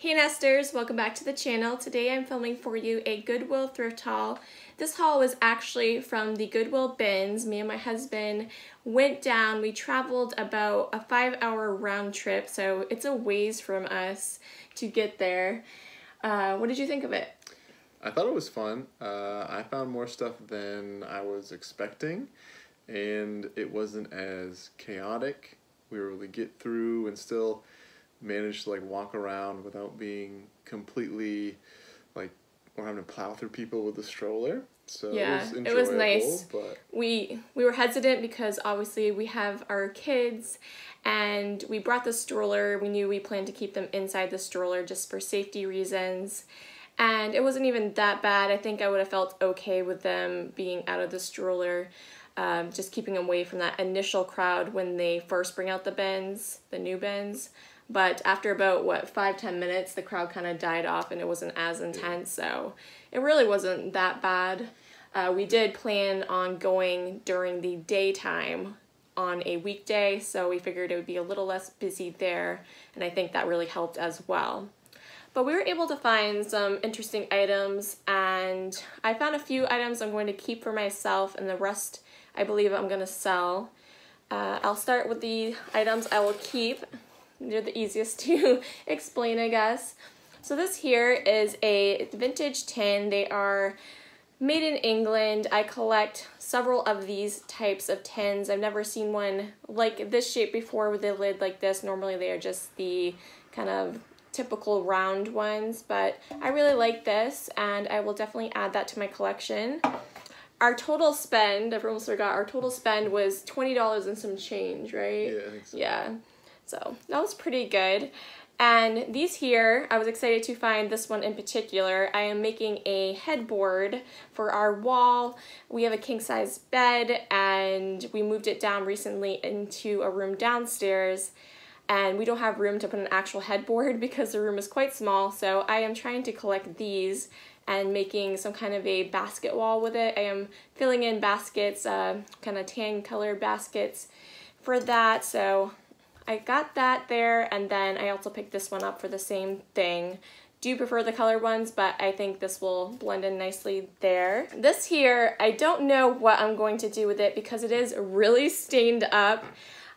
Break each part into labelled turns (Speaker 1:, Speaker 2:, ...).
Speaker 1: Hey Nesters, welcome back to the channel. Today I'm filming for you a Goodwill thrift haul. This haul was actually from the Goodwill Bins. Me and my husband went down. We traveled about a 5-hour round trip, so it's a ways from us to get there. What did you think of it?
Speaker 2: I thought it was fun. I found more stuff than I was expecting, and it wasn't as chaotic. We were able to get through and still manage to walk around without being completely or having to plow through people with the stroller. So
Speaker 1: yeah,
Speaker 2: it was
Speaker 1: nice.
Speaker 2: But
Speaker 1: we were hesitant because obviously we have our kids and we brought the stroller. We knew we planned to keep them inside the stroller just for safety reasons. And it wasn't even that bad. I think I would have felt okay with them being out of the stroller, just keeping them away from that initial crowd when they first bring out the bins, the new bins. But after about, 5-10 minutes, the crowd kind of died off and it wasn't as intense, so it really wasn't that bad. We did plan on going during the daytime on a weekday, so we figured it would be a little less busy there, and I think that really helped as well. But we were able to find some interesting items, and I found a few items I'm going to keep for myself, and the rest I believe I'm going to sell. I'll start with the items I will keep. They're the easiest to explain, I guess. So this here is a vintage tin. They are made in England. I collect several of these types of tins. I've never seen one like this shape before with a lid like this. Normally they are just the kind of typical round ones, but I really like this and I will definitely add that to my collection. Our total spend, I almost forgot, our total spend was $20 and some change, right?
Speaker 2: yeah, I think so.
Speaker 1: Yeah. So that was pretty good. And these here, I was excited to find this one in particular. I am making a headboard for our wall. We have a king-size bed and we moved it down recently into a room downstairs, and we don't have room to put an actual headboard because the room is quite small. So I am trying to collect these and making some kind of a basket wall with it. I am filling in baskets, kind of tan colored baskets for that. So I got that there, and then I also picked this one up for the same thing. Do prefer the color ones, but I think this will blend in nicely there. This here, I don't know what I'm going to do with it because it is really stained up.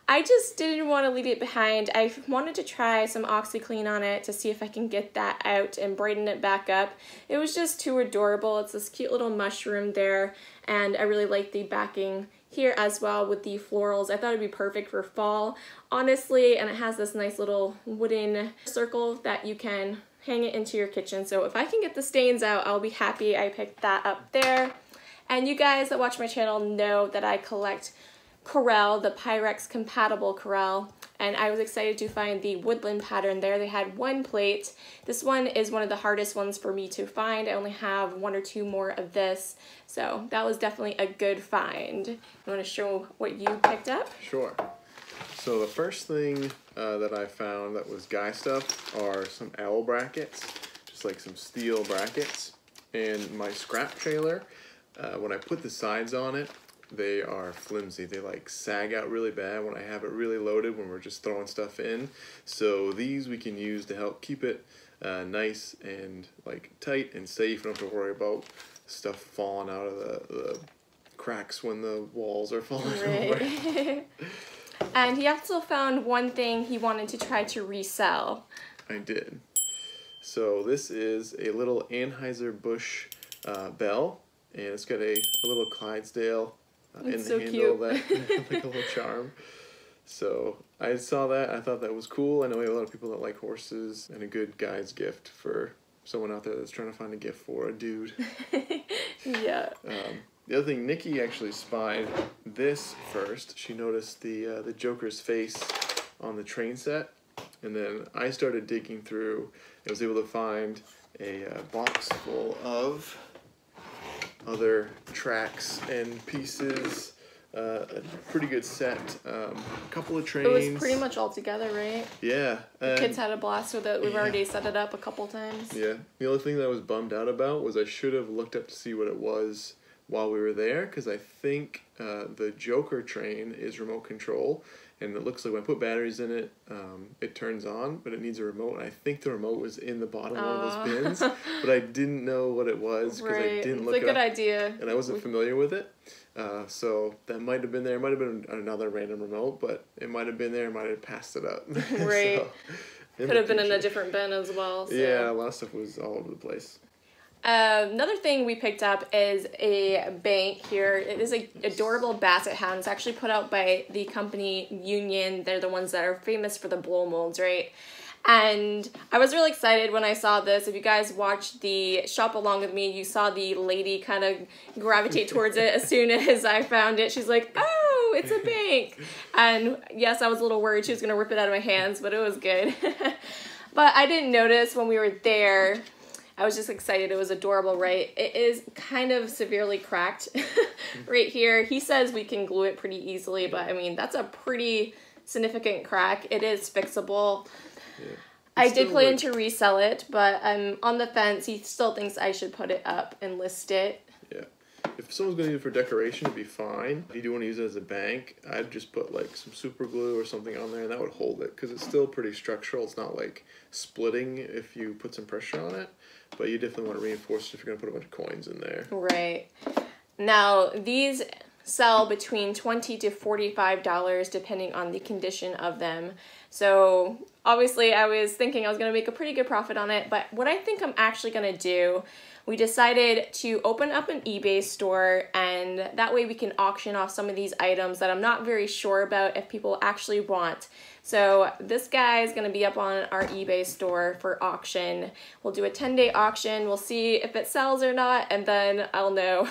Speaker 1: I just didn't want to leave it behind. I wanted to try some OxyClean on it to see if I can get that out and brighten it back up. It was just too adorable. It's this cute little mushroom there, and I really like the backing here as well with the florals. I thought it'd be perfect for fall, honestly, and it has this nice little wooden circle that you can hang it into your kitchen. So if I can get the stains out, I'll be happy. I picked that up there. And you guys that watch my channel know that I collect Corelle, the Pyrex compatible Corelle, and I was excited to find the woodland pattern there. They had one plate. This one is one of the hardest ones for me to find. I only have 1 or 2 more of this, so that was definitely a good find. You want to show what you picked up?
Speaker 2: Sure. So the first thing that I found that was guy stuff are some owl brackets, just like some steel brackets, and my scrap trailer. When I put the sides on it, they are flimsy. They sag out really bad when I have it really loaded when we're just throwing stuff in. So these we can use to help keep it nice and tight and safe. Don't have to worry about stuff falling out of the cracks when the walls are falling over.
Speaker 1: And he also found one thing he wanted to try to resell.
Speaker 2: I did. So this is a little Anheuser-Busch bell, and it's got a little Clydesdale in the
Speaker 1: so
Speaker 2: handle
Speaker 1: cute.
Speaker 2: that like a little charm. So I saw that, I thought that was cool. I know we have a lot of people that like horses, and a good guy's gift for someone out there that's trying to find a gift for a dude.
Speaker 1: Yeah.
Speaker 2: The other thing, Nikki actually spied this first. She noticed the Joker's face on the train set, and then I started digging through. I was able to find a box full of other tracks and pieces, a pretty good set, a couple of trains.
Speaker 1: It was pretty much all together, right?
Speaker 2: Yeah.
Speaker 1: The kids had a blast with it. We've already set it up a couple times.
Speaker 2: Yeah. The only thing that I was bummed out about was I should have looked up to see what it was while we were there, because I think the Joker train is remote control, and it looks like when I put batteries in it, it turns on, but it needs a remote. And I think the remote was in the bottom of one of those bins, but I didn't know what it was because I didn't look it up.
Speaker 1: It's a good idea.
Speaker 2: And I wasn't familiar with it. So that might have been there. It might have been another random remote, but it might have been there. I might have passed it up.
Speaker 1: Right.
Speaker 2: So,
Speaker 1: could have been in a different bin as well. So.
Speaker 2: Yeah, a lot of stuff was all over the place.
Speaker 1: Another thing we picked up is a bank here. It is an adorable basset hound. It's actually put out by the company Union. They're the ones that are famous for the blow molds, right? And I was really excited when I saw this. If you guys watched the Shop Along With Me, you saw the lady kind of gravitate towards it as soon as I found it. She's like, oh, it's a bank. And yes, I was a little worried she was going to rip it out of my hands, but it was good. But I didn't notice when we were there. I was just excited. It was adorable, right? It is kind of severely cracked right here. He says we can glue it pretty easily, but I mean, that's a pretty significant crack. It is fixable. Yeah. I did plan to resell it, but I'm on the fence. He still thinks I should put it up and list it.
Speaker 2: Yeah. If someone's going to use it for decoration, it'd be fine. If you do want to use it as a bank, I'd just put like some super glue or something on there, and that would hold it, because it's still pretty structural. It's not like splitting if you put some pressure on it, but you definitely want to reinforce it if you're going to put a bunch of coins in there.
Speaker 1: Right. Now, these sell between $20 to $45 depending on the condition of them. So obviously I was thinking I was going to make a pretty good profit on it, but what I think I'm actually going to do, we decided to open up an eBay store, and that way we can auction off some of these items that I'm not very sure about if people actually want. So this guy is going to be up on our eBay store for auction. We'll do a 10-day auction. We'll see if it sells or not, and then I'll know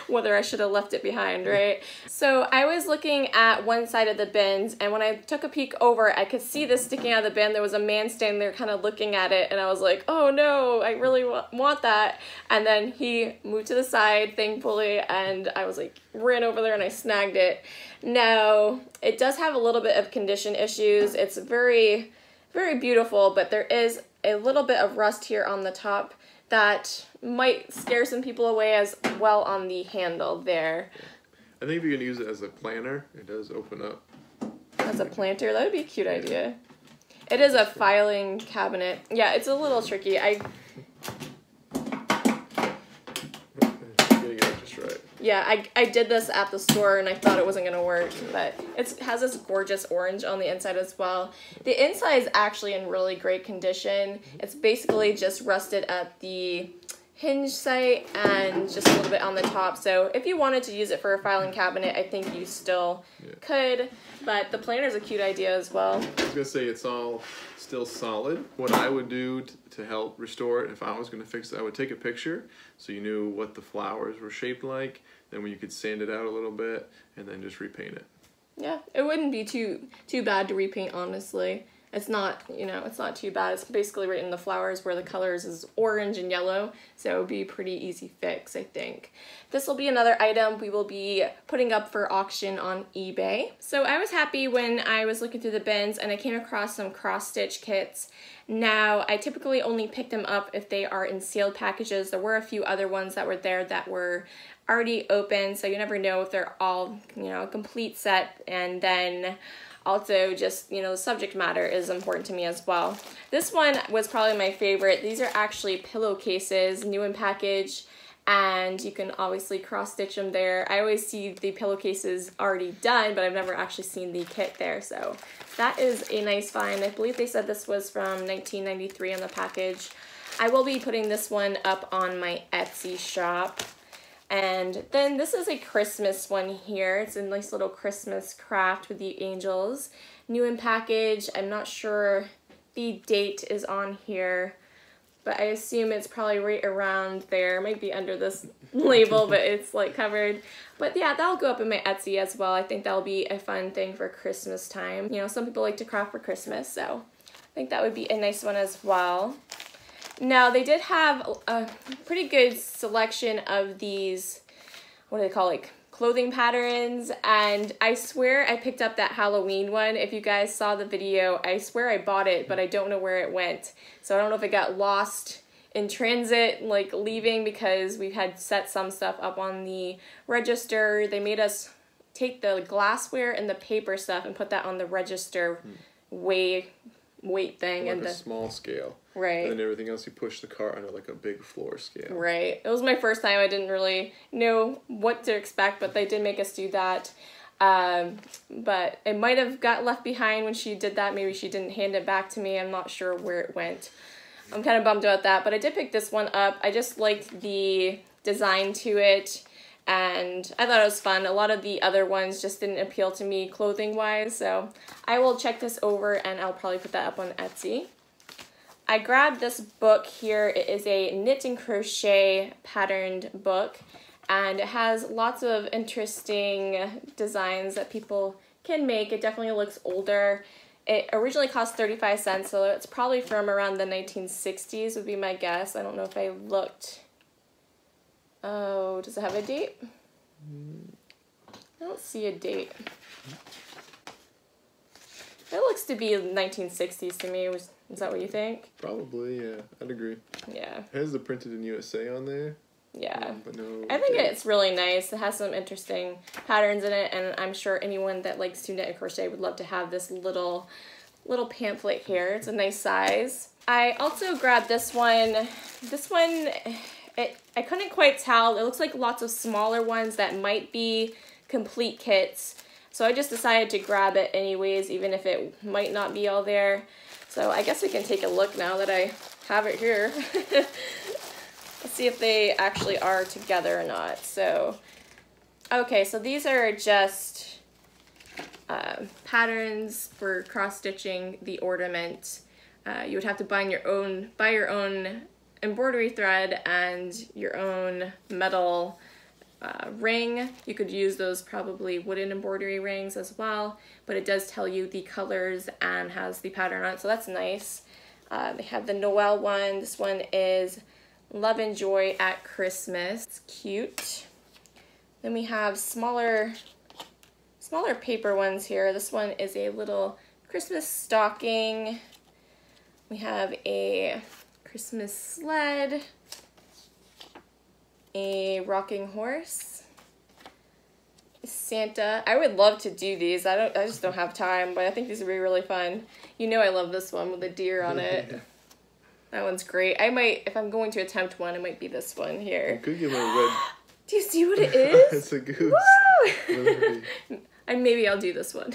Speaker 1: whether I should have left it behind, right? So I was looking at one side of the bins, and when I took a peek over, I could see this sticking out of the bin. There was a man standing there kind of looking at it, and I was like, oh no, I really want that. And then he moved to the side, thankfully, and I was like, ran over there and I snagged it. Now, it does have a little bit of condition issues. It's very, very beautiful, but there is a little bit of rust here on the top that might scare some people away as well on the handle there.
Speaker 2: I think if you're going to use it as a planter, it does open up.
Speaker 1: As a planter? That would be a cute idea. It is a filing cabinet. Yeah, it's a little tricky. Yeah, I did this at the store and I thought it wasn't going to work, but it has this gorgeous orange on the inside as well. The inside is actually in really great condition. It's basically just rusted at the hinge site and just a little bit on the top. So if you wanted to use it for a filing cabinet, I think you still could, but the planter is a cute idea as well. I was
Speaker 2: going to say it's all still solid. What I would do to help restore it, if I was going to fix it, I would take a picture so you knew what the flowers were shaped like. Then when you could sand it out a little bit and then just repaint it. Yeah,
Speaker 1: it wouldn't be too bad to repaint, honestly. It's not, it's not too bad. It's basically right in the flowers where the colors is orange and yellow, so it would be a pretty easy fix, I think. This will be another item we will be putting up for auction on eBay. So I was happy when I was looking through the bins and I came across some cross-stitch kits. Now, I typically only pick them up if they are in sealed packages. There were a few other ones that were there that were already open, so you never know if they're all, a complete set. And then also just, the subject matter is important to me as well. This one was probably my favorite. These are actually pillowcases, new in package, and you can obviously cross stitch them there. I always see the pillowcases already done, but I've never actually seen the kit there, so that is a nice find. I believe they said this was from 1993 on the package. I will be putting this one up on my Etsy shop. And then this is a Christmas one here. It's a nice little Christmas craft with the angels. New in package. I'm not sure the date is on here, but I assume it's probably right around there. It might be under this label, but it's like covered. But yeah, that'll go up in my Etsy as well. I think that'll be a fun thing for Christmas time. Some people like to craft for Christmas, so I think that would be a nice one as well. Now, they did have a pretty good selection of these, what do they call, like clothing patterns, and I swear I picked up that Halloween one. If you guys saw the video, I swear I bought it, but I don't know where it went. So I don't know if it got lost in transit, like leaving, because we had set some stuff up on the register. They made us take the glassware and the paper stuff and put that on the register weight thing.
Speaker 2: Like
Speaker 1: and
Speaker 2: a
Speaker 1: the
Speaker 2: small scale.
Speaker 1: Right.
Speaker 2: And then everything else you push the cart under like a big floor scale.
Speaker 1: Right. It was my first time. I didn't really know what to expect, but they did make us do that. But it might have got left behind when she did that. Maybe she didn't hand it back to me. I'm not sure where it went. I'm kind of bummed about that, but I did pick this one up. I just liked the design to it, and I thought it was fun. A lot of the other ones just didn't appeal to me clothing-wise, so I will check this over, and I'll probably put that up on Etsy. I grabbed this book here. It is a knit and crochet patterned book, and it has lots of interesting designs that people can make. It definitely looks older. It originally cost 35 cents, so it's probably from around the 1960s would be my guess. I don't know if I looked. Oh, does it have a date? I don't see a date. It looks to be 1960s to me. Is that what you think?
Speaker 2: Probably, yeah. I'd agree.
Speaker 1: Yeah.
Speaker 2: It has the printed in USA on there.
Speaker 1: Yeah.
Speaker 2: But no
Speaker 1: I think
Speaker 2: date.
Speaker 1: it's really nice. It has some interesting patterns in it, and I'm sure anyone that likes to knit and crochet would love to have this little pamphlet here. It's a nice size. I also grabbed this one. This one, I couldn't quite tell. It looks like lots of smaller ones that might be complete kits. So I just decided to grab it anyways, even if it might not be all there. So I guess we can take a look now that I have it here. Let's see if they actually are together or not. So, okay, so these are just patterns for cross-stitching the ornament. You would have to buy your own embroidery thread and your own metal ring. You could use those probably wooden embroidery rings as well, but it does tell you the colors and has the pattern on it, so that's nice. They have the Noel one. This one is Love and Joy at Christmas. It's cute. Then we have smaller paper ones here. This one is a little Christmas stocking. We have a Christmas sled, a rocking horse, Santa. I would love to do these. I just don't have time, but I think these would be really fun. You know I love this one with a deer on it. That one's great. I might, if I'm going to attempt one, it might be this one here.
Speaker 2: You could give her a red.
Speaker 1: Do you see what it is?
Speaker 2: It's a goose.
Speaker 1: Woo! And maybe I'll do this one.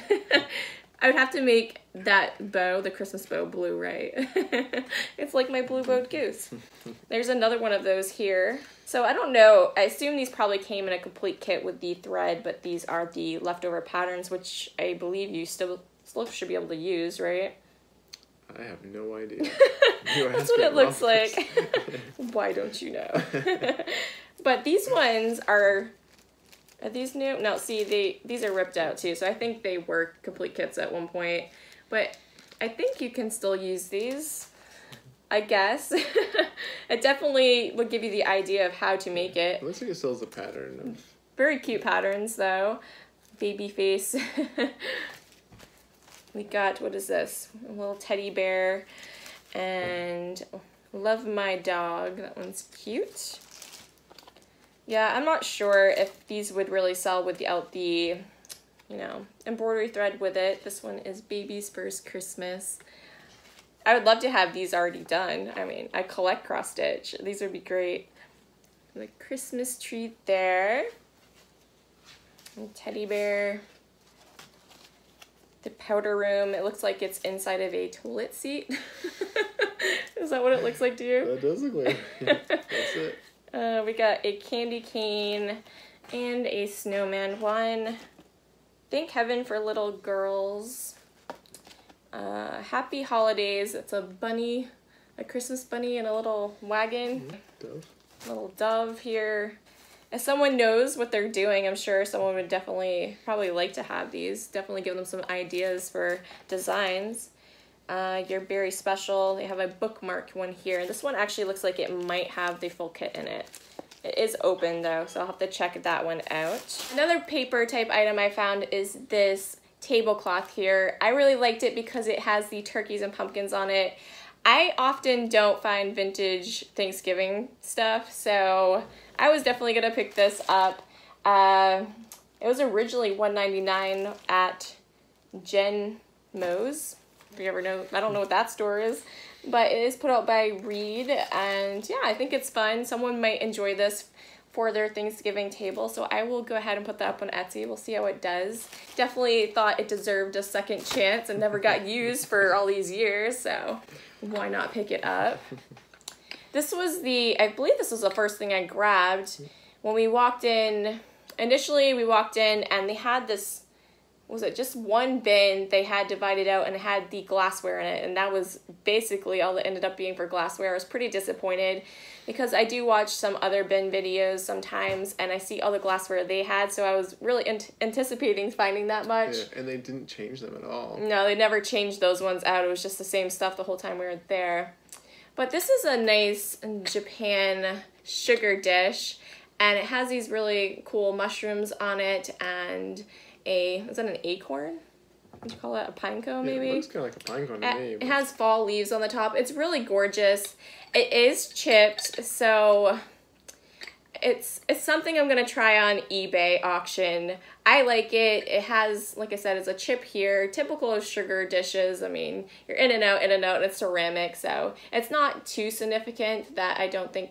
Speaker 1: I would have to make that bow, the Christmas bow, blue, right? It's like my blue-bowed goose. There's another one of those here. So I don't know. I assume these probably came in a complete kit with the thread, but these are the leftover patterns, which I believe you still should be able to use, right?
Speaker 2: I have no idea.
Speaker 1: That's what it looks like. Why don't you know? But these ones are these new? No, see, these are ripped out too, so I think they were complete kits at one point. But I think you can still use these, I guess. It definitely would give you the idea of how to make it.
Speaker 2: It looks like it sells a pattern of...
Speaker 1: Very cute patterns, though. Baby face. We got, what is this? A little teddy bear. And Love My Dog. That one's cute. Yeah, I'm not sure if these would really sell without the, embroidery thread with it. This one is Baby's First Christmas. I would love to have these already done. I mean, I collect cross stitch. These would be great. The Christmas tree there. And teddy bear. The powder room. It looks like it's inside of a toilet seat. Is that what it looks like to you?
Speaker 2: That does look like it. That's it.
Speaker 1: We got a candy cane and a snowman one. Thank Heaven for Little Girls. Happy Holidays. It's a bunny, a Christmas bunny in a little wagon.
Speaker 2: Dove.
Speaker 1: Little dove here. If someone knows what they're doing, I'm sure someone would probably like to have these. Definitely give them some ideas for designs. You're very special. They have a bookmark one here. This one actually looks like it might have the full kit in it. It is open though, so I'll have to check that one out. Another paper type item I found is this tablecloth here. I really liked it because it has the turkeys and pumpkins on it. I often don't find vintage Thanksgiving stuff, so I was definitely gonna pick this up. It was originally $1.99 at Jen Mo's. If you ever know, I don't know what that store is, but it is put out by Reed, and yeah, I think it's fun. Someone might enjoy this for their Thanksgiving table, so I will go ahead and put that up on Etsy. We'll see how it does. Definitely thought it deserved a second chance and never got used for all these years, so why not pick it up? This was I believe this was the first thing I grabbed when we walked in. Initially, we walked in and they had this, was it just one bin they had divided out and it had the glassware in it, and that was basically all it ended up being for glassware. I was pretty disappointed because I do watch some other bin videos sometimes and I see all the glassware they had, so I was really anticipating finding that much.
Speaker 2: Yeah, and they didn't change them at all.
Speaker 1: No, they never changed those ones out. It was just the same stuff the whole time we were there. But this is a nice Japan sugar dish, and it has these really cool mushrooms on it and is that an acorn? Would you call it a pine cone, maybe?
Speaker 2: Yeah, it looks kind of like a pine cone to me.
Speaker 1: It has fall leaves on the top. It's really gorgeous. It is chipped, so it's something I'm going to try on eBay auction. I like it. It has, like I said, it's a chip here. Typical of sugar dishes. I mean, you're in and out, and it's ceramic, so it's not too significant that I don't think,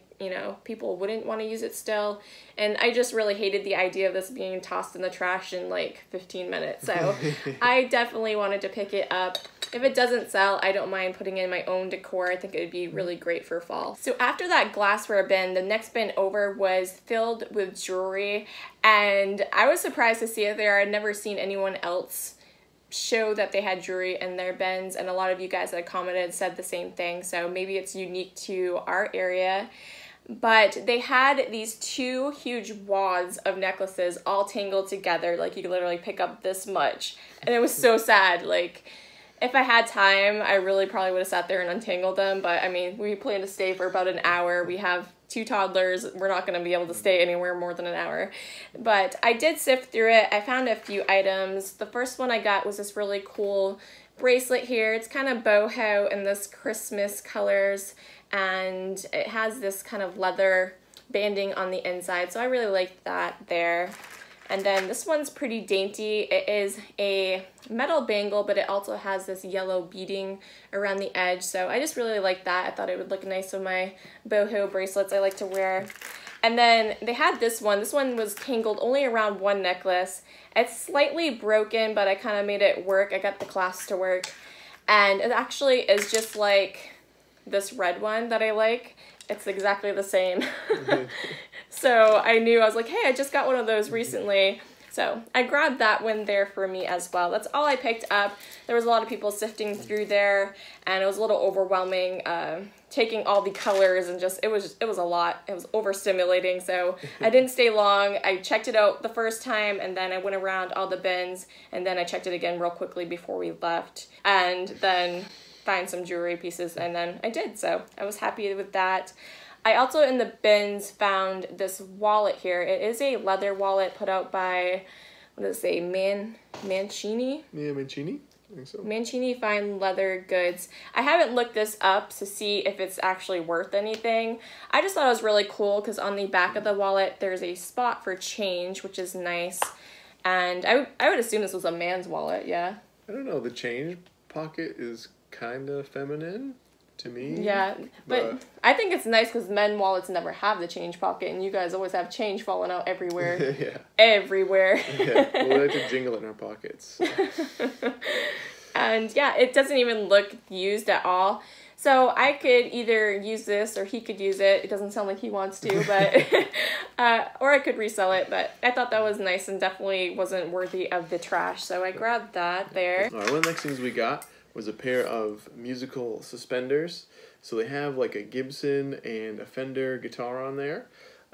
Speaker 1: people wouldn't want to use it still. And I just really hated the idea of this being tossed in the trash in like 15 minutes. So I definitely wanted to pick it up. If it doesn't sell, I don't mind putting in my own decor. I think it would be really great for fall. So after that glassware bin, the next bin over was filled with jewelry. And I was surprised to see it there. I'd never seen anyone else show that they had jewelry in their bins. And a lot of you guys that commented said the same thing. So maybe it's unique to our area. But they had these two huge wads of necklaces all tangled together. Like you could literally pick up this much. And it was so sad. Like, if I had time, I really probably would have sat there and untangled them. But I mean, we plan to stay for about an hour. We have 2 toddlers. We're not going to be able to stay anywhere more than an hour. But I did sift through it. I found a few items. The first one I got was this really cool bracelet here. It's kind of boho in this Christmas colors. And it has this kind of leather banding on the inside. So I really liked that there. And then this one's pretty dainty. It is a metal bangle, but it also has this yellow beading around the edge. So I just really like that. I thought it would look nice with my boho bracelets I like to wear. And then they had this one. This one was tangled only around one necklace. It's slightly broken, but I kind of made it work. I got the clasp to work. And it actually is just like this red one that I like. It's exactly the same. So I knew, I was like, hey, I just got one of those recently. So I grabbed that one there for me as well. That's all I picked up. There was a lot of people sifting through there, and it was a little overwhelming taking all the colors, and just, it was a lot. It was overstimulating, so I didn't stay long. I checked it out the first time, and then I went around all the bins, and then I checked it again real quickly before we left, and then find some jewelry pieces, and then I did, so I was happy with that. I also in the bins found this wallet here. It is a leather wallet put out by, what does it say, Mancini?
Speaker 2: Yeah, Mancini? I think so.
Speaker 1: Mancini Fine Leather Goods. I haven't looked this up to see if it's actually worth anything. I just thought it was really cool because on the back of the wallet there's a spot for change, which is nice. And I would assume this was a man's wallet, yeah?
Speaker 2: I don't know, the change pocket is kind of feminine to me.
Speaker 1: Yeah, but I think it's nice because men wallets never have the change pocket, and you guys always have change falling out everywhere.
Speaker 2: Yeah.
Speaker 1: Everywhere.
Speaker 2: Yeah, well, we like to jingle in our pockets. So.
Speaker 1: And yeah, it doesn't even look used at all. So I could either use this or he could use it. It doesn't sound like he wants to, but or I could resell it. But I thought that was nice and definitely wasn't worthy of the trash. So I grabbed that there.
Speaker 2: All right, one of the next things we got was a pair of musical suspenders. So they have like a Gibson and a Fender guitar on there.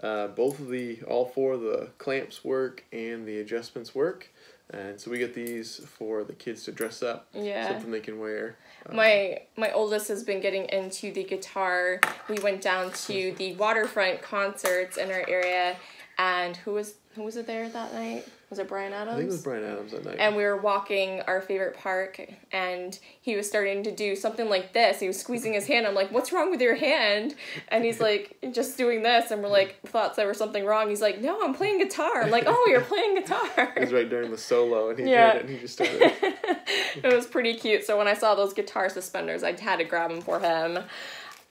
Speaker 2: All 4 of the clamps work and the adjustments work. And so we get these for the kids to dress up.
Speaker 1: Yeah.
Speaker 2: Something they can wear.
Speaker 1: My oldest has been getting into the guitar. We went down to the waterfront concerts in our area, and who was it there that night? Was it Bryan Adams?
Speaker 2: I think it was Bryan Adams that night.
Speaker 1: And we were walking our favorite park, and he was starting to do something like this. He was squeezing his hand. I'm like, what's wrong with your hand? And he's like, just doing this. And we're like, thought there was something wrong. He's like, no, I'm playing guitar. I'm like, oh, you're playing guitar.
Speaker 2: It was right during the solo, and he did it, and he just started.
Speaker 1: It was pretty cute. So when I saw those guitar suspenders, I had to grab them for him.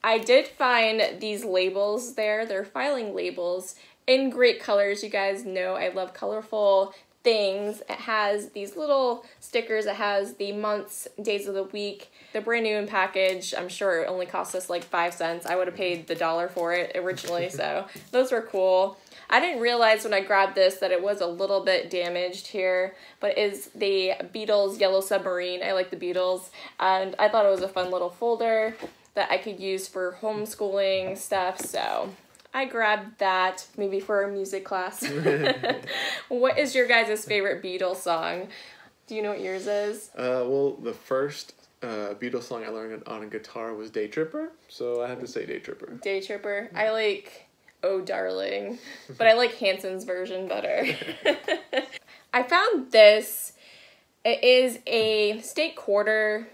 Speaker 1: I did find these labels there. They're filing labels in great colors. You guys know I love colorful things. It has these little stickers. It has the months, days of the week. They're brand new in package. I'm sure it only cost us like 5 cents. I would have paid the $1 for it originally, so those were cool. I didn't realize when I grabbed this that it was a little bit damaged here, but it is the Beatles Yellow Submarine. I like the Beatles, and I thought it was a fun little folder that I could use for homeschooling stuff, so I grabbed that, maybe for a music class. What is your guys' favorite Beatles song? Do you know what yours is?
Speaker 2: Well, the first Beatles song I learned on a guitar was Day Tripper, so I have to say Day Tripper.
Speaker 1: Day Tripper. I like Oh Darling, but I like Hanson's version better. I found this. It is a state quarter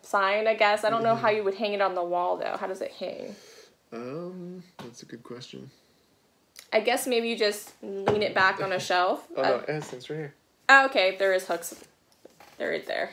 Speaker 1: sign, I guess. I don't know how you would hang it on the wall, though. How does it hang?
Speaker 2: That's a good question.
Speaker 1: I guess maybe you just lean it back on a shelf.
Speaker 2: Oh, no, it's right here.
Speaker 1: Oh, okay, there is hooks. They're right there.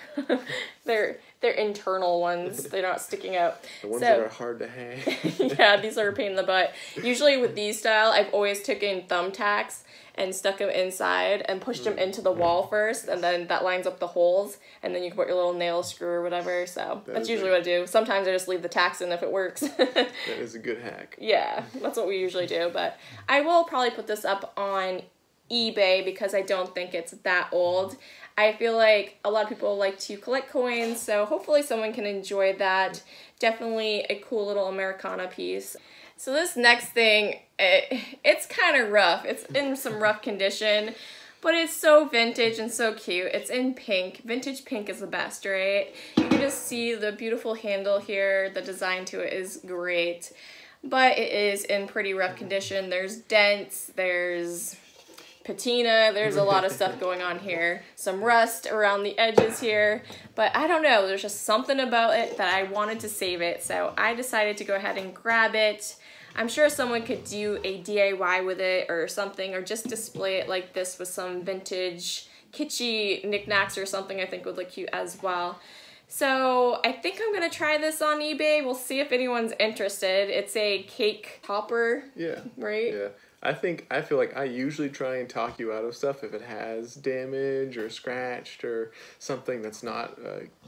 Speaker 1: They're internal ones. They're not sticking out.
Speaker 2: The ones that are hard to hang.
Speaker 1: Yeah, these are a pain in the butt. Usually with these style, I've always taken thumbtacks and stuck them inside and pushed them into the wall first, and then that lines up the holes, and then you can put your little nail screw or whatever, so that's usually what I do. Sometimes I just leave the tacks in if it works.
Speaker 2: That is a good hack.
Speaker 1: Yeah, that's what we usually do, but I will probably put this up on eBay because I don't think it's that old. I feel like a lot of people like to collect coins, so hopefully someone can enjoy that. Definitely a cool little Americana piece. So this next thing, it's kind of rough. It's in some rough condition, but it's so vintage and so cute. It's in pink. Vintage pink is the best, right? You can just see the beautiful handle here. The design to it is great, but it is in pretty rough condition. There's dents, there's patina, there's a lot of stuff going on here. Some rust around the edges here, but I don't know, there's just something about it that I wanted to save it, so I decided to go ahead and grab it. I'm sure someone could do a DIY with it or something, or just display it like this with some vintage kitschy knickknacks or something I think would look cute as well. So I think I'm gonna try this on eBay. We'll see if anyone's interested. It's a cake topper.
Speaker 2: Yeah.
Speaker 1: Right?
Speaker 2: Yeah. I feel like I usually try and talk you out of stuff if it has damage or scratched or something that's not,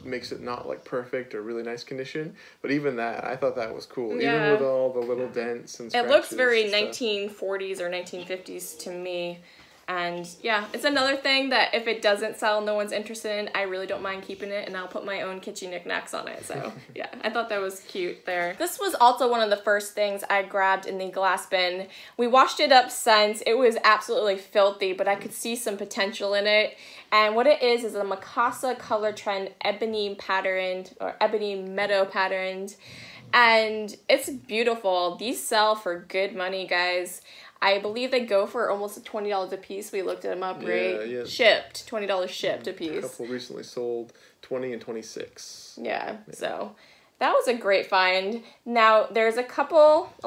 Speaker 2: makes it not like perfect or really nice condition. But even that, I thought that was cool.
Speaker 1: Yeah.
Speaker 2: Even with all the little dents and scratches.
Speaker 1: It looks very 1940s or 1950s to me. And yeah, it's another thing that if it doesn't sell, no one's interested in, I really don't mind keeping it, and I'll put my own kitschy knickknacks on it. So yeah, I thought that was cute there. This was also one of the first things I grabbed in the glass bin. We washed it up since. It was absolutely filthy, but I could see some potential in it. And what it is a Mikasa Color Trend ebony patterned, or ebony meadow patterned. And it's beautiful. These sell for good money, guys. I believe they go for almost $20 a piece. We looked them up, right?
Speaker 2: Yeah.
Speaker 1: Shipped. $20 shipped a piece.
Speaker 2: A couple recently sold, 20 and 26.
Speaker 1: Yeah, so that was a great find. Now, there's a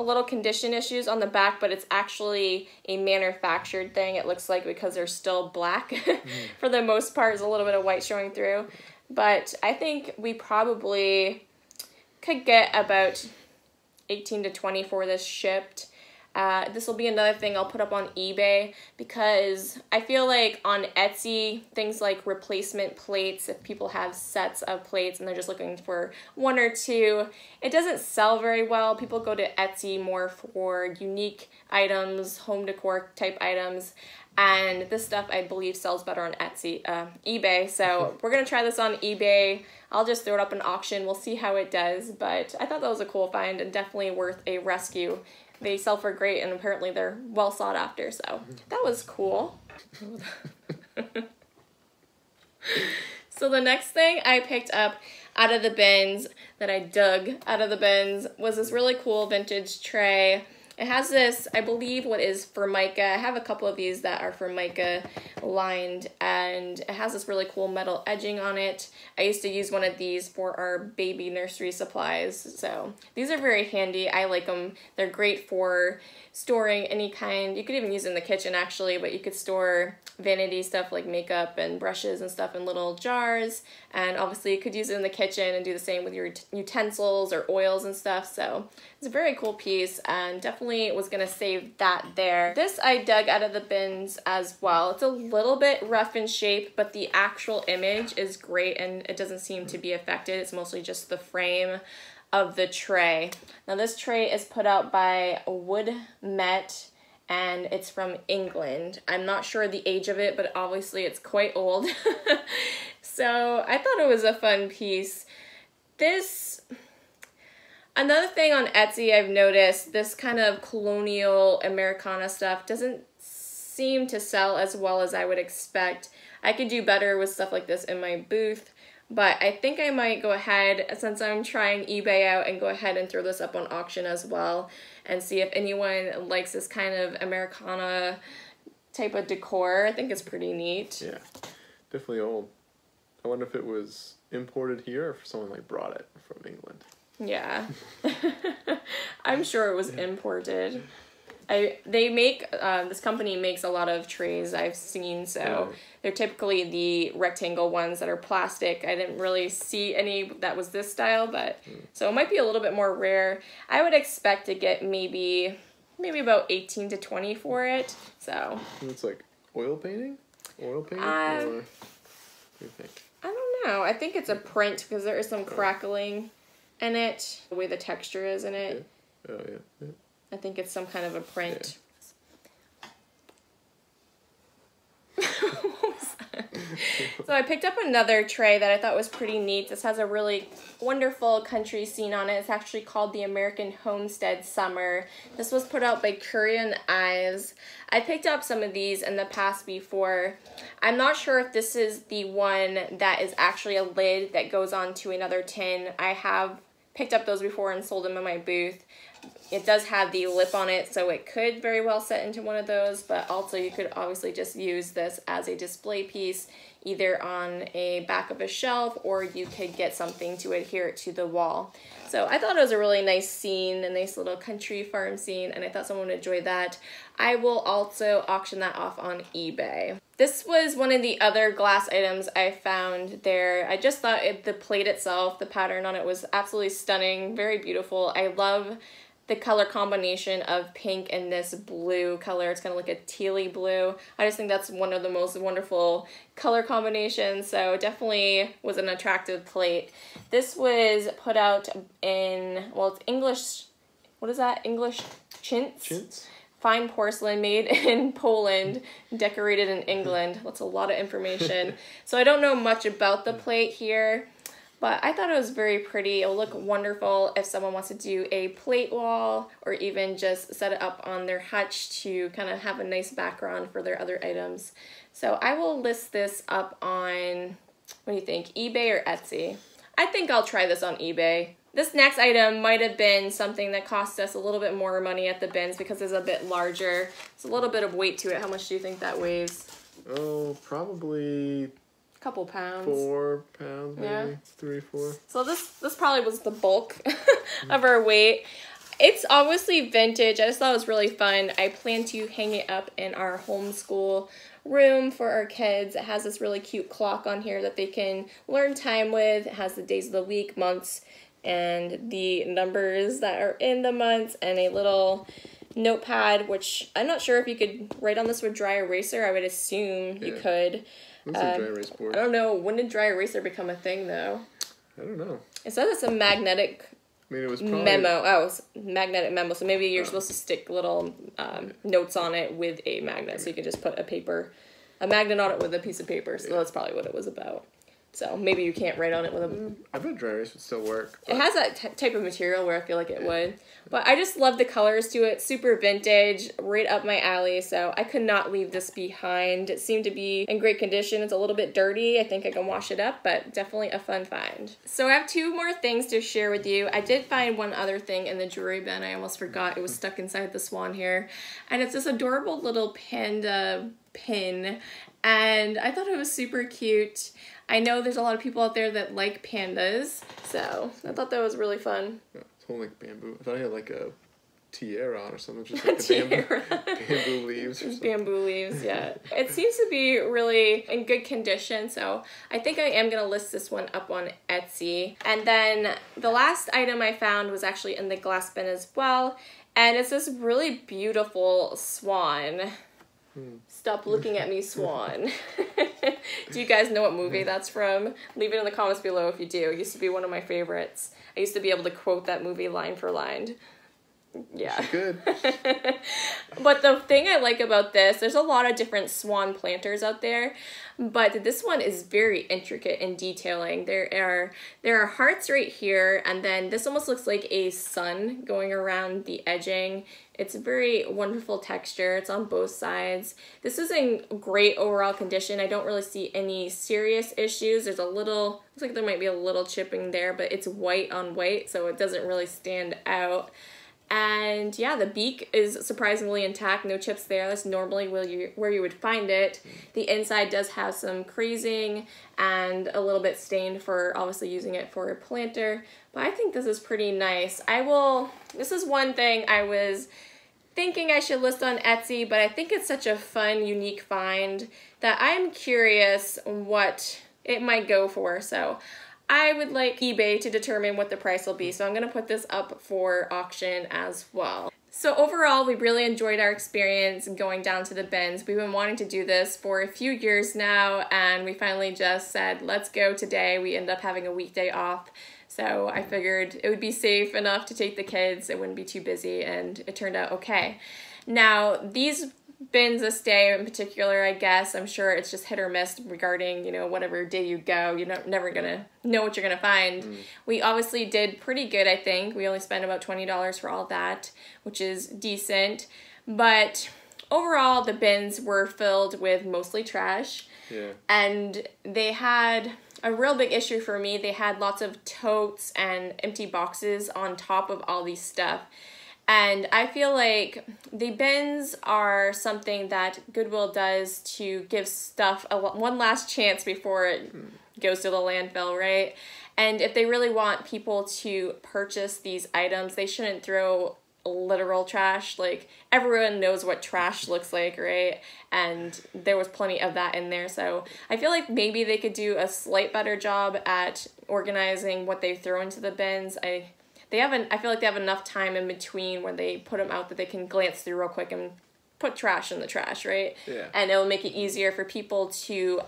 Speaker 1: little condition issues on the back, but it's actually a manufactured thing, it looks like, because they're still black. For the most part, there's a little bit of white showing through. But I think we probably could get about 18 to 20 for this shipped. This will be another thing I'll put up on eBay, because I feel like on Etsy, things like replacement plates, if people have sets of plates and they're just looking for one or two, it doesn't sell very well. People go to Etsy more for unique items, home decor type items, and this stuff I believe sells better on eBay. So we're gonna try this on eBay. I'll just throw it up in auction. We'll see how it does, but I thought that was a cool find and definitely worth a rescue. They sell for great, and apparently they're well sought after, so that was cool. So the next thing I picked up out of the bins, that I dug out of the bins, was this really cool vintage tray. It has this, I believe, what is Formica. I have a couple of these that are Formica lined, and it has this really cool metal edging on it. I used to use one of these for our baby nursery supplies, so these are very handy. I like them. They're great for storing any kind. You could even use it in the kitchen, actually, but you could store vanity stuff like makeup and brushes and stuff in little jars, and obviously you could use it in the kitchen and do the same with your utensils or oils and stuff. So it's a very cool piece, and definitely was gonna save that there. This I dug out of the bins as well. It's a little bit rough in shape, but the actual image is great and it doesn't seem to be affected. It's mostly just the frame of the tray. Now this tray is put out by Wood Met, and it's from England. I'm not sure the age of it, but obviously it's quite old. So I thought it was a fun piece. Another thing on Etsy I've noticed, this kind of colonial Americana stuff doesn't seem to sell as well as I would expect. I could do better with stuff like this in my booth, but I think I might go ahead, since I'm trying eBay out, and go ahead and throw this up on auction as well and see if anyone likes this kind of Americana type of decor. I think it's pretty neat.
Speaker 2: Yeah, definitely old. I wonder if it was imported here or if someone like brought it from England.
Speaker 1: Yeah. I'm sure it was imported. This company makes a lot of trays I've seen, so they're typically the rectangle ones that are plastic. I didn't really see any that was this style, but so it might be a little bit more rare. I would expect to get maybe about 18 to 20 for it. So
Speaker 2: it's like oil painting? Or what do you think?
Speaker 1: I don't know. I think it's a print because there is some crackling in it, the way the texture is in it.
Speaker 2: Yeah. Oh, yeah.
Speaker 1: I think it's some kind of a print. Yeah. What was that? So I picked up another tray that I thought was pretty neat. This has a really wonderful country scene on it. It's actually called the American Homestead Summer. This was put out by Curry and Ives. I picked up some of these in the past before. I'm not sure if this is the one that is actually a lid that goes onto another tin. I have picked up those before and sold them in my booth. It does have the lip on it, so it could very well set into one of those, but also you could obviously just use this as a display piece, either on a back of a shelf, or you could get something to adhere it to the wall. So I thought it was a really nice scene, a nice little country farm scene, and I thought someone would enjoy that. I will also auction that off on eBay. This was one of the other glass items I found there. I just thought the plate itself, the pattern on it was absolutely stunning, very beautiful. I love the color combination of pink and this blue color. It's kind of like a tealy blue. I just think that's one of the most wonderful color combinations, so definitely was an attractive plate. This was put out in, well, it's English, what is that? English chintz?
Speaker 2: Chintz?
Speaker 1: Fine porcelain made in Poland, decorated in England. That's a lot of information. So I don't know much about the plate here, but I thought it was very pretty. It'll look wonderful if someone wants to do a plate wall or even just set it up on their hutch to kind of have a nice background for their other items. So I will list this up on, what do you think, eBay or Etsy? I think I'll try this on eBay. This next item might have been something that cost us a little bit more money at the bins because it's a bit larger. It's a little bit of weight to it. How much do you think that weighs?
Speaker 2: Oh, probably
Speaker 1: Couple pounds.
Speaker 2: 4 pounds, maybe.
Speaker 1: Yeah.
Speaker 2: 3, 4.
Speaker 1: So this probably was the bulk of our weight. It's obviously vintage. I just thought it was really fun. I plan to hang it up in our homeschool room for our kids. It has this really cute clock on here that they can learn time with. It has the days of the week, months, and the numbers that are in the months, and a little notepad, which I'm not sure if you could write on this with dry eraser. I would assume you could.
Speaker 2: What's a dry erase board?
Speaker 1: I don't know. When did dry eraser become a thing, though?
Speaker 2: I don't know.
Speaker 1: It says it's a magnetic
Speaker 2: It was probably
Speaker 1: memo. Oh, it's magnetic memo. So maybe you're supposed to stick little notes on it with a magnet. So you could just put a magnet on it with a piece of paper. So that's probably what it was about. So maybe you can't write on it with a...
Speaker 2: I bet dry erase would still work.
Speaker 1: It has that type of material where I feel like it would. But I just love the colors to it. Super vintage, right up my alley. So I could not leave this behind. It seemed to be in great condition. It's a little bit dirty. I think I can wash it up, but definitely a fun find. So I have two more things to share with you. I did find one other thing in the jewelry bin. I almost forgot. It was stuck inside the swan here. And it's this adorable little panda pin. And I thought it was super cute. I know there's a lot of people out there that like pandas, so I thought that was really fun.
Speaker 2: Yeah, it's holding like bamboo. I thought I had like a tiara on or something, just like the bamboo leaves or something.
Speaker 1: Bamboo leaves, yeah. It seems to be really in good condition, so I think I am going to list this one up on Etsy. And then the last item I found was actually in the glass bin as well, and it's this really beautiful swan. Stop looking at me, swan. Do you guys know what movie that's from? Leave it in the comments below if you do. It used to be one of my favorites. I used to be able to quote that movie line for line. Yeah.
Speaker 2: Good.
Speaker 1: But the thing I like about this, there's a lot of different swan planters out there, but this one is very intricate in detailing. There are hearts right here, and then this almost looks like a sun going around the edging. It's a very wonderful texture. It's on both sides. This is in great overall condition. I don't really see any serious issues. There's a little, looks like there might be a little chipping there, but it's white on white, so it doesn't really stand out. And yeah, the beak is surprisingly intact, no chips there. That's normally where you would find it. The inside does have some creasing and a little bit stained for obviously using it for a planter, but I think this is pretty nice. This is one thing I was thinking I should list on Etsy, but I think it's such a fun, unique find that I'm curious what it might go for. So I would like eBay to determine what the price will be, so I'm going to put this up for auction as well. So overall, we really enjoyed our experience going down to the bins. We've been wanting to do this for a few years now, and we finally just said, let's go today. We ended up having a weekday off, so I figured it would be safe enough to take the kids. It wouldn't be too busy, and it turned out okay. Now, these bins this day in particular, I guess, I'm sure it's just hit or miss regarding, you know, whatever day you go, you're never gonna know what you're gonna find. We obviously did pretty good, I think. We only spent about $20 for all that, which is decent. But overall, the bins were filled with mostly trash.
Speaker 2: Yeah. And
Speaker 1: they had a real big issue for me. They had lots of totes and empty boxes on top of all these stuff. And I feel like the bins are something that Goodwill does to give stuff one last chance before it goes to the landfill, right? And if they really want people to purchase these items, they shouldn't throw literal trash. Like, everyone knows what trash looks like, right? And there was plenty of that in there. So I feel like maybe they could do a slight better job at organizing what they throw into the bins. I feel like they have enough time in between when they put them out that they can glance through real quick and put trash in the trash, right?
Speaker 2: Yeah.
Speaker 1: And it'll make it easier for people to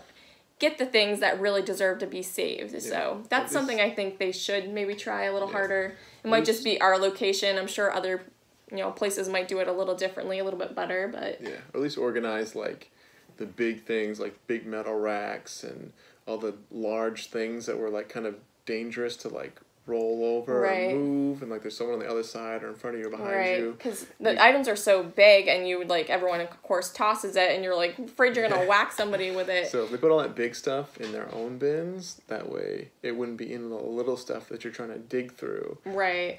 Speaker 1: get the things that really deserve to be saved. Yeah. So that's something I think they should maybe try a little harder. It might just be our location. I'm sure other, places might do it a little differently, a little bit better, but...
Speaker 2: Yeah, or at least organize, like, the big things, like big metal racks and all the large things that were, like, kind of dangerous to, like, roll over and move, and like there's someone on the other side or in front of you or behind you.
Speaker 1: Because the items are so big, and you would everyone of course tosses it, and you're afraid you're gonna whack somebody with it.
Speaker 2: So if they put all that big stuff in their own bins, that way it wouldn't be in the little stuff that you're trying to dig through.
Speaker 1: Right.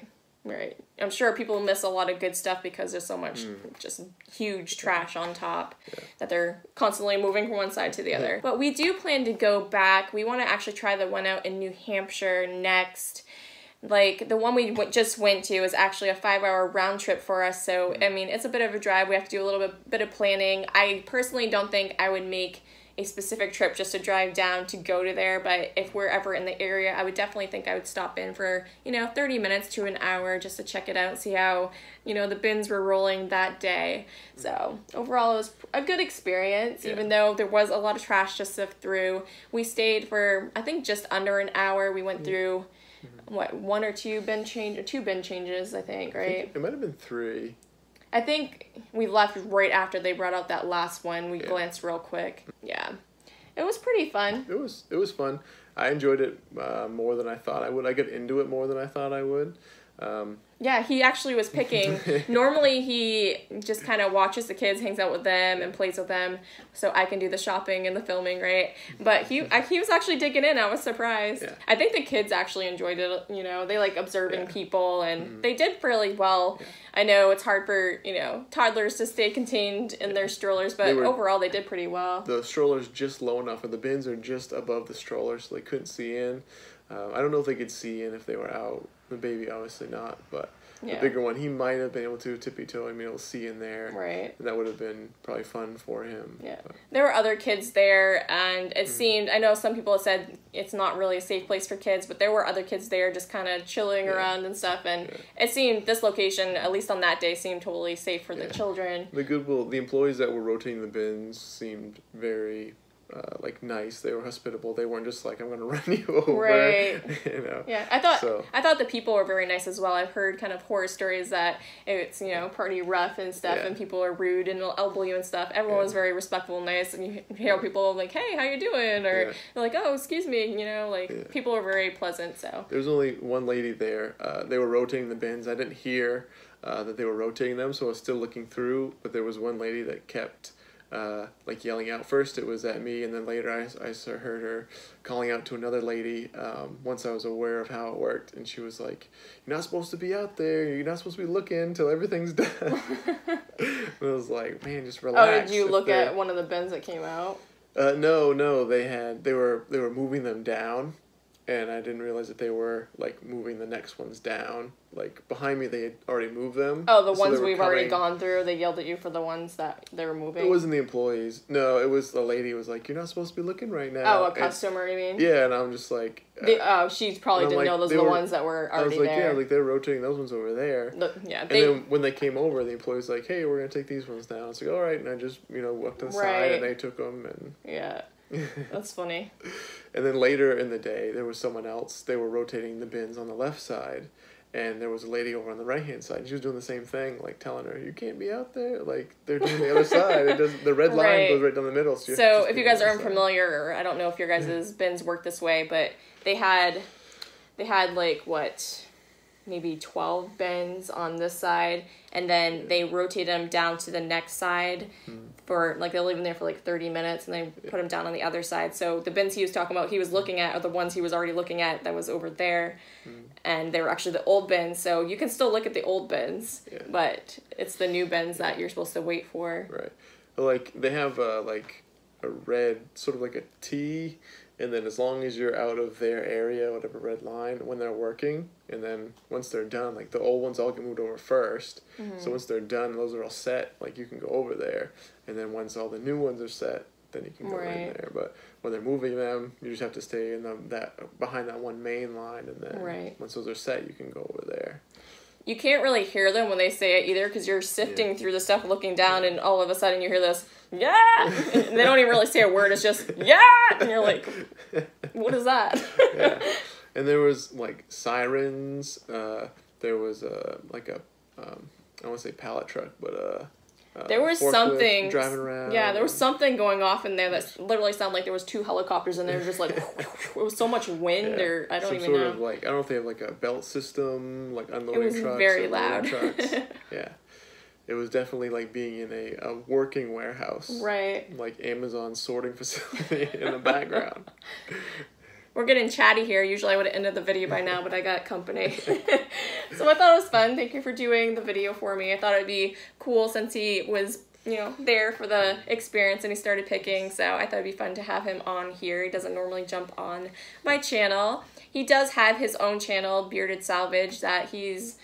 Speaker 1: I'm sure people miss a lot of good stuff because there's so much just huge trash on top that they're constantly moving from one side to the other. But we do plan to go back. We want to actually try the one out in New Hampshire next. Like, the one we just went to is actually a 5-hour round trip for us, so, I mean, it's a bit of a drive. We have to do a little bit of planning. I personally don't think I would make a specific trip just to drive down to go to there, but if we're ever in the area, I would definitely think I would stop in for, 30 minutes to an hour just to check it out and see how, the bins were rolling that day. So, overall, it was a good experience, even though there was a lot of trash to sift through. We stayed for, I think, just under an hour. We went through... one or two bin changes, I think, right?
Speaker 2: I think it might have been 3.
Speaker 1: I think we left right after they brought out that last one. We glanced real quick. Yeah. It was pretty fun.
Speaker 2: It was fun. I enjoyed it more than I thought I would. I got into it more than I thought I would.
Speaker 1: Yeah, he actually was picking. Normally, he just kind of watches the kids, hangs out with them, and plays with them, so I can do the shopping and the filming, right? But he was actually digging in. I was surprised.
Speaker 2: Yeah.
Speaker 1: I think the kids actually enjoyed it. You know, they like observing people, and they did really well. Yeah. I know it's hard for, you know, toddlers to stay contained in their strollers, but overall they did pretty well.
Speaker 2: The strollers just low enough, and the bins are just above the strollers, so they couldn't see in. I don't know if they could see in if they were out. The baby, obviously not, but the bigger one, he might have been able to tippy-toe and be able to see in there.
Speaker 1: Right.
Speaker 2: And that would have been probably fun for him.
Speaker 1: Yeah.
Speaker 2: But
Speaker 1: There were other kids there, and it seemed, I know some people have said it's not really a safe place for kids, but there were other kids there just kind of chilling around and stuff, and it seemed, this location, at least on that day, seemed totally safe for the children.
Speaker 2: The Goodwill, the employees that were rotating the bins seemed very... nice. They were hospitable. They weren't just like, I'm gonna run you over.
Speaker 1: Right.
Speaker 2: You know.
Speaker 1: Yeah, I thought the people were very nice as well. I've heard kind of horror stories that it's, you know, pretty rough and stuff, and people are rude and will elbow you and stuff. Everyone was very respectful and nice, and you hear people like, hey, how you doing? Or they're like, oh, excuse me, you know, like people are very pleasant. So
Speaker 2: there was only one lady there. They were rotating the bins. I didn't hear that they were rotating them, so I was still looking through, but there was one lady that kept yelling out. First it was at me, and then later I heard her calling out to another lady once I was aware of how it worked, and she was like, you're not supposed to be out there, you're not supposed to be looking until everything's done. And I was like, man, just relax.
Speaker 1: Oh, did you look at one of the bins that came out?
Speaker 2: No, they were moving them down, and I didn't realize that they were like moving the next ones down. Like behind me, they had already moved them.
Speaker 1: Oh, the ones we've already gone through. They yelled at you for the ones that they were moving.
Speaker 2: It wasn't the employees. No, it was the lady. Was like, you're not supposed to be looking right now.
Speaker 1: Oh, a customer, you mean?
Speaker 2: Yeah, and I'm just like.
Speaker 1: She probably didn't know those were the ones that were already there.
Speaker 2: I was like, they're rotating those ones over there. And then when they came over, the employees were like, hey, we're gonna take these ones down. It's like, all right, and I just walked to the side, and they took them, and.
Speaker 1: Yeah. That's funny.
Speaker 2: And then later in the day, there was someone else. They were rotating the bins on the left side, and there was a lady over on the right-hand side. She was doing the same thing, like telling her, you can't be out there. Like, they're doing the other side. The red line goes right down the middle.
Speaker 1: So if you guys are unfamiliar, or I don't know if your guys' bins work this way, but they had like, what, maybe 12 bins on this side, and then they rotate them down to the next side for, like, they'll leave them there for like 30 minutes, and they put them down on the other side. So the bins he was talking about, he was looking at, are the ones he was already looking at that was over there, and they were actually the old bins. So you can still look at the old bins, but it's the new bins that you're supposed to wait for.
Speaker 2: Right. Like, they have like a red, sort of like a T, and then as long as you're out of their area, whatever red line, when they're working, and then once they're done, like the old ones all get moved over first. So once they're done, those are all set, like you can go over there. And then once all the new ones are set, then you can go in there. But when they're moving them, you just have to stay in behind that one main line, and then once those are set, you can go over there.
Speaker 1: You can't really hear them when they say it either, because you're sifting through the stuff, looking down, and all of a sudden you hear this, yeah! And they don't even really say a word, it's just, yeah! And you're like, what is that?
Speaker 2: And there was, like, sirens, there was, I don't want to say pallet truck, but
Speaker 1: there was something
Speaker 2: driving around.
Speaker 1: Yeah, there was something going off in there that literally sounded like there was 2 helicopters in there, just like it was so much wind, or I don't even know.
Speaker 2: Of like, I don't know if they have like a belt system, like unloading trucks.
Speaker 1: It was very loud.
Speaker 2: Yeah, it was definitely like being in a working warehouse,
Speaker 1: right?
Speaker 2: Like Amazon sorting facility in the background.
Speaker 1: We're getting chatty here. Usually I would have ended the video by now, but I got company. So I thought it was fun. Thank you for doing the video for me. I thought it'd be cool since he was, there for the experience and he started picking. So I thought it'd be fun to have him on here. He doesn't normally jump on my channel. He does have his own channel, Bearded Salvage, that he's,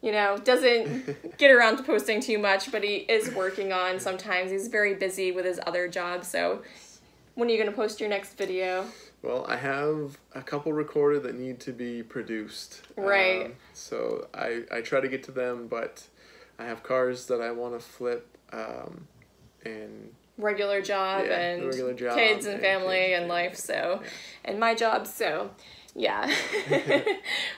Speaker 1: doesn't get around to posting too much, but he is working on sometimes. He's very busy with his other jobs. So when are you going to post your next video?
Speaker 2: Well, I have a couple recorded that need to be produced.
Speaker 1: Right.
Speaker 2: So I try to get to them, but I have cars that I want to flip, and
Speaker 1: regular job and kids and family and life, so and my job, so yeah.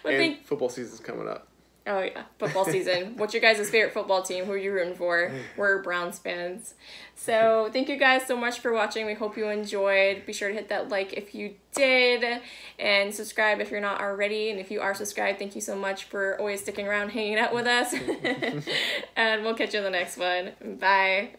Speaker 2: And football season's coming up.
Speaker 1: Oh yeah, football season. What's your guys' favorite football team? Who are you rooting for? We're Browns fans. So thank you guys so much for watching. We hope you enjoyed. Be sure to hit that like if you did, and subscribe if you're not already. And if you are subscribed, thank you so much for always sticking around, hanging out with us. And we'll catch you in the next one. Bye.